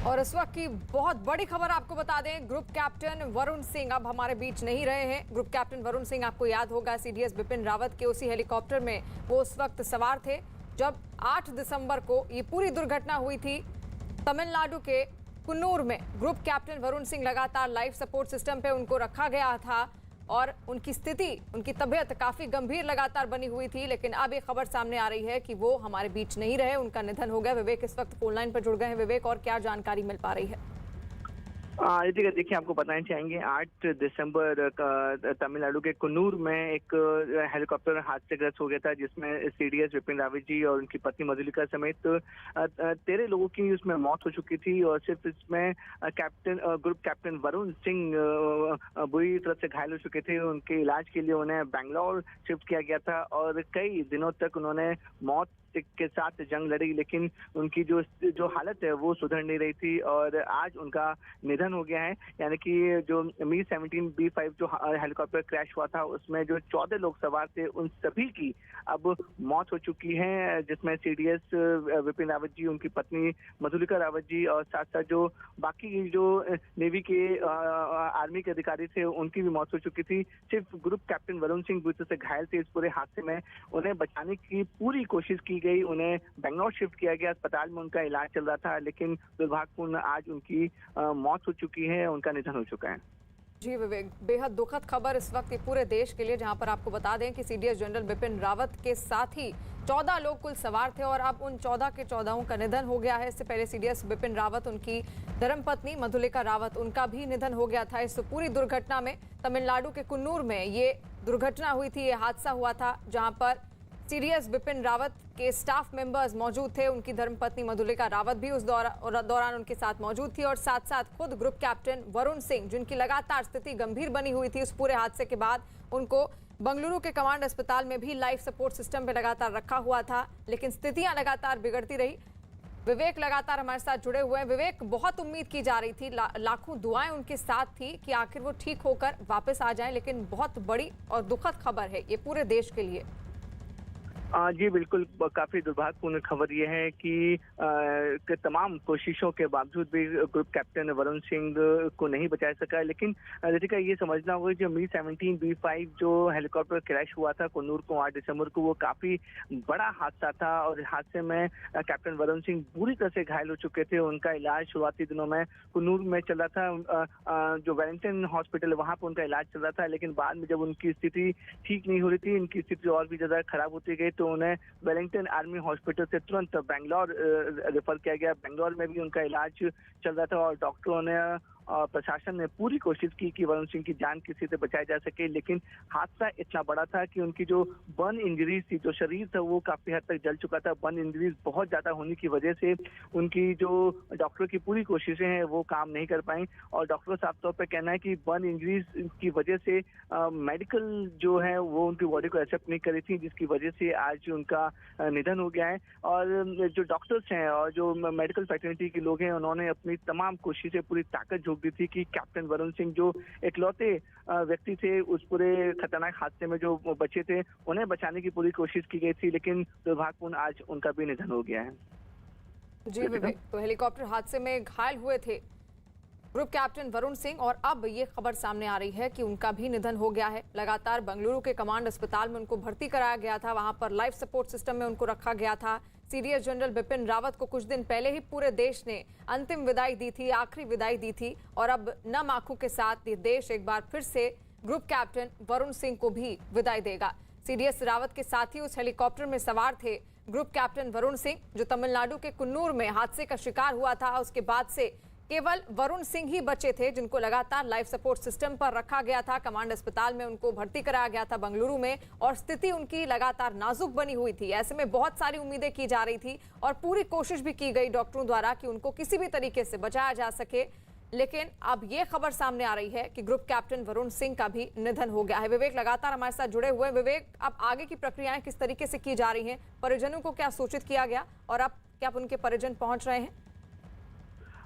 और इस वक्त की बहुत बड़ी खबर आपको बता दें, ग्रुप कैप्टन वरुण सिंह अब हमारे बीच नहीं रहे हैं। ग्रुप कैप्टन वरुण सिंह, आपको याद होगा, सीडीएस बिपिन रावत के उसी हेलीकॉप्टर में वो उस वक्त सवार थे जब 8 दिसंबर को ये पूरी दुर्घटना हुई थी तमिलनाडु के कुन्नूर में। ग्रुप कैप्टन वरुण सिंह लगातार लाइफ सपोर्ट सिस्टम पे उनको रखा गया था और उनकी स्थिति, उनकी तबीयत काफी गंभीर लगातार बनी हुई थी। लेकिन अब एक खबर सामने आ रही है कि वो हमारे बीच नहीं रहे, उनका निधन हो गया। विवेक इस वक्त फोन लाइन पर जुड़ गए हैं। विवेक, और क्या जानकारी मिल पा रही है? देखिए, आपको बताना चाहेंगे 8 दिसंबर का तमिलनाडु के कुन्नूर में एक हेलीकॉप्टर हादसेग्रस्त हो गया था, जिसमें सीडीएस बिपिन रावत जी और उनकी पत्नी मधुलिका समेत 13 लोगों की उसमें मौत हो चुकी थी। और सिर्फ इसमें ग्रुप कैप्टन वरुण सिंह बुरी तरह से घायल हो चुके थे। उनके इलाज के लिए उन्हें बेंगलोर शिफ्ट किया गया था और कई दिनों तक उन्होंने मौत के साथ जंग लड़ी, लेकिन उनकी जो हालत है वो सुधर नहीं रही थी और आज उनका निधन हो गया है। यानी कि जो मी-17 B5 जो हेलीकॉप्टर क्रैश हुआ था, उसमें जो 14 लोग सवार थे, उन सभी की अब मौत हो चुकी है, जिसमें सीडीएस बिपिन रावत जी, उनकी पत्नी मधुलिका रावत जी और साथ साथ जो बाकी जो नेवी के आर्मी के अधिकारी थे, उनकी भी मौत हो चुकी थी। सिर्फ ग्रुप कैप्टन वरुण सिंह बुरी तरह से घायल थे इस पूरे हादसे में। उन्हें बचाने की पूरी कोशिश की गई, उन्हें बेंगलोर शिफ्ट किया गया, अस्पताल में उनका इलाज चल रहा था, लेकिन दुर्भाग्यपूर्ण आज उनकी मौत हो चुकी है, उनका निधन हो चुका है। जी विवेक, बेहद दुखद खबर इस वक्त पूरे देश के लिए, जहां पर आपको बता दें कि सीडीएस जनरल बिपिन रावत के साथ ही 14 लोग कुल सवार थे और अब उन 14 के 14 का निधन हो गया है। इससे पहले सीडीएस बिपिन रावत, उनकी धर्मपत्नी मधुलिका रावत, उनका भी निधन हो गया था। इस पूरी दुर्घटना में तमिलनाडु के कुन्नूर में ये दुर्घटना हुई थी, ये हादसा हुआ था, जहां पर सीडीएस बिपिन रावत के स्टाफ मेंबर्स मौजूद थे। उनकी धर्मपत्नी मधुलिका रावत भी उस दौरान उनके साथ मौजूद थी और साथ साथ खुद ग्रुप कैप्टन वरुण सिंह, जिनकी लगातार स्थिति गंभीर बनी हुई थी उस पूरे हादसे के बाद, उनको बंगलुरु के कमांड अस्पताल में भी लाइफ सपोर्ट सिस्टम पे लगातार रखा हुआ था, लेकिन स्थितियां लगातार बिगड़ती रही। विवेक लगातार हमारे साथ जुड़े हुए हैं। विवेक, बहुत उम्मीद की जा रही थी, लाखों दुआएं उनके साथ थी कि आखिर वो ठीक होकर वापस आ जाएं, लेकिन बहुत बड़ी और दुखद खबर है ये पूरे देश के लिए। जी बिल्कुल, काफी दुर्भाग्यपूर्ण खबर यह है कि तमाम कोशिशों के बावजूद भी ग्रुप कैप्टन वरुण सिंह को नहीं बचा सका। लेकिन रितिका, ये समझना होगा जो मी-17 B5 जो हेलीकॉप्टर क्रैश हुआ था कुन्नूर को 8 दिसंबर को, वो काफी बड़ा हादसा था और हादसे में कैप्टन वरुण सिंह बुरी तरह से घायल हो चुके थे। उनका इलाज शुरुआती दिनों में कुन्नूर में चल रहा था, जो वेलिंगटन हॉस्पिटल है वहाँ पर उनका इलाज चल रहा था, लेकिन बाद में जब उनकी स्थिति ठीक नहीं हो रही थी, इनकी स्थिति और भी ज्यादा खराब होती गई, तो उन्हें वेलिंगटन आर्मी हॉस्पिटल से तुरंत बेंगलोर रेफर किया गया। बेंगलोर में भी उनका इलाज चल रहा था और डॉक्टरों ने प्रशासन ने पूरी कोशिश की कि वरुण सिंह की जान किसी से बचाई जा सके, लेकिन हादसा इतना बड़ा था कि उनकी जो बर्न इंजरीज थी, जो शरीर था वो काफी हद तक जल चुका था। बर्न इंजरीज बहुत ज्यादा होने की वजह से उनकी जो डॉक्टर की पूरी कोशिशें हैं वो काम नहीं कर पाई और डॉक्टर साफ तौर पर कहना है कि बर्न इंजरीज की वजह से मेडिकल जो है वो उनकी बॉडी को एक्सेप्ट नहीं करी थी, जिसकी वजह से आज उनका निधन हो गया है। और जो डॉक्टर्स हैं और जो मेडिकल फैटर्निटी के लोग हैं, उन्होंने अपनी तमाम कोशिशें, पूरी ताकत झोंक दी थी कि कैप्टन वरुण सिंह जो इकलौते व्यक्ति थे उस पूरे खतरनाक हादसे में जो बचे थे, उन्हें बचाने की पूरी कोशिश की गई थी, लेकिन दुर्भाग्यपूर्ण आज उनका भी निधन हो गया है। जी विवेक, तो हेलीकॉप्टर हादसे में घायल हुए थे ग्रुप कैप्टन वरुण सिंह और अब ये खबर सामने आ रही है कि उनका भी निधन हो गया है। लगातार बेंगलुरु के कमांड अस्पताल में उनको भर्ती कराया गया था, वहां पर लाइफ सपोर्ट सिस्टम में उनको रखा गया था। सीडीएस जनरल बिपिन रावत को कुछ दिन पहले ही पूरे देश ने अंतिम विदाई दी थी, आखिरी विदाई दी थी और अब नम आंखों के साथ ये देश एक बार फिर से ग्रुप कैप्टन वरुण सिंह को भी विदाई देगा। सीडीएस रावत के साथ ही उस हेलीकॉप्टर में सवार थे ग्रुप कैप्टन वरुण सिंह, जो तमिलनाडु के कुन्नूर में हादसे का शिकार हुआ था। उसके बाद से केवल वरुण सिंह ही बचे थे, जिनको लगातार लाइफ सपोर्ट सिस्टम पर रखा गया था। कमांड अस्पताल में उनको भर्ती कराया गया था बेंगलुरु में और स्थिति उनकी लगातार नाजुक बनी हुई थी। ऐसे में बहुत सारी उम्मीदें की जा रही थी और पूरी कोशिश भी की गई डॉक्टरों द्वारा कि उनको किसी भी तरीके से बचाया जा सके, लेकिन अब ये खबर सामने आ रही है कि ग्रुप कैप्टन वरुण सिंह का भी निधन हो गया है। विवेक लगातार हमारे साथ जुड़े हुए हैं। विवेक, अब आगे की प्रक्रियाएं किस तरीके से की जा रही हैं? परिजनों को क्या सूचित किया गया और अब क्या उनके परिजन पहुंच रहे हैं?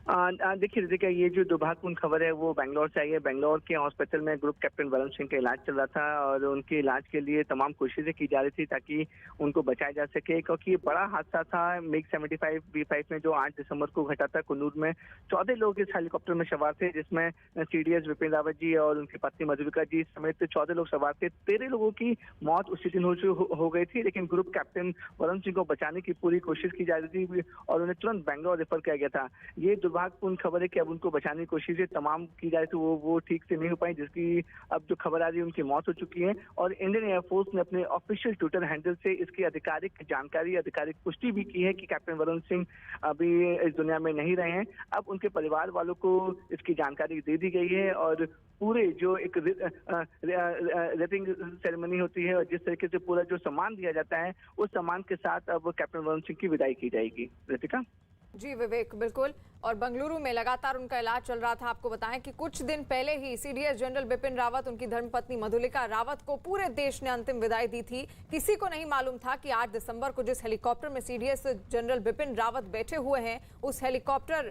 देखिए रितिका, ये जो दुर्भाग्यपूर्ण खबर है वो बेंगलोर से आई है। बेंगलोर के हॉस्पिटल में ग्रुप कैप्टन वरुण सिंह का इलाज चल रहा था और उनके इलाज के लिए तमाम कोशिशें की जा रही थी ताकि उनको बचाया जा सके, क्योंकि ये बड़ा हादसा था मिग 75 B5 में जो 8 दिसंबर को घटा था कन्नूर में। 14 लोग इस हेलीकॉप्टर में सवार थे, जिसमें CDS विपिन रावत जी और उनकी पत्नी मधुलिका जी समेत 14 लोग सवार थे। 13 लोगों की मौत उसी दिन हो गई थी, लेकिन ग्रुप कैप्टन वरुण सिंह को बचाने की पूरी कोशिश की जा रही थी और उन्हें तुरंत बेंगलोर रेफर किया गया था। ये दुर्भाग्यपूर्ण खबर है कि अब उनको बचाने की कोशिशें तमाम की जा रही थी, वो ठीक से नहीं हो पाई, जिसकी अब जो खबर आ रही है उनकी मौत हो चुकी है। और इंडियन एयरफोर्स ने अपने ऑफिशियल ट्विटर हैंडल से इसकी आधिकारिक जानकारी, आधिकारिक पुष्टि भी की है कि कैप्टन वरुण सिंह अभी इस दुनिया में नहीं रहे हैं। अब उनके परिवार वालों को इसकी जानकारी दे दी गई है और पूरे जो एक रेटिंग सेरेमनी होती है और जिस तरीके से पूरा जो सम्मान दिया जाता है उस सम्मान के साथ अब कैप्टन वरुण सिंह की विदाई की जाएगी। रितिका जी विवेक, बिल्कुल। और बेंगलुरु में लगातार उनका इलाज चल रहा था। आपको बताएं कि कुछ दिन पहले ही CDS जनरल बिपिन रावत, उनकी धर्मपत्नी मधुलिका रावत को पूरे देश ने अंतिम विदाई दी थी। किसी को नहीं मालूम था कि 8 दिसंबर को जिस हेलीकॉप्टर में CDS जनरल बिपिन रावत बैठे हुए हैं उस हेलीकॉप्टर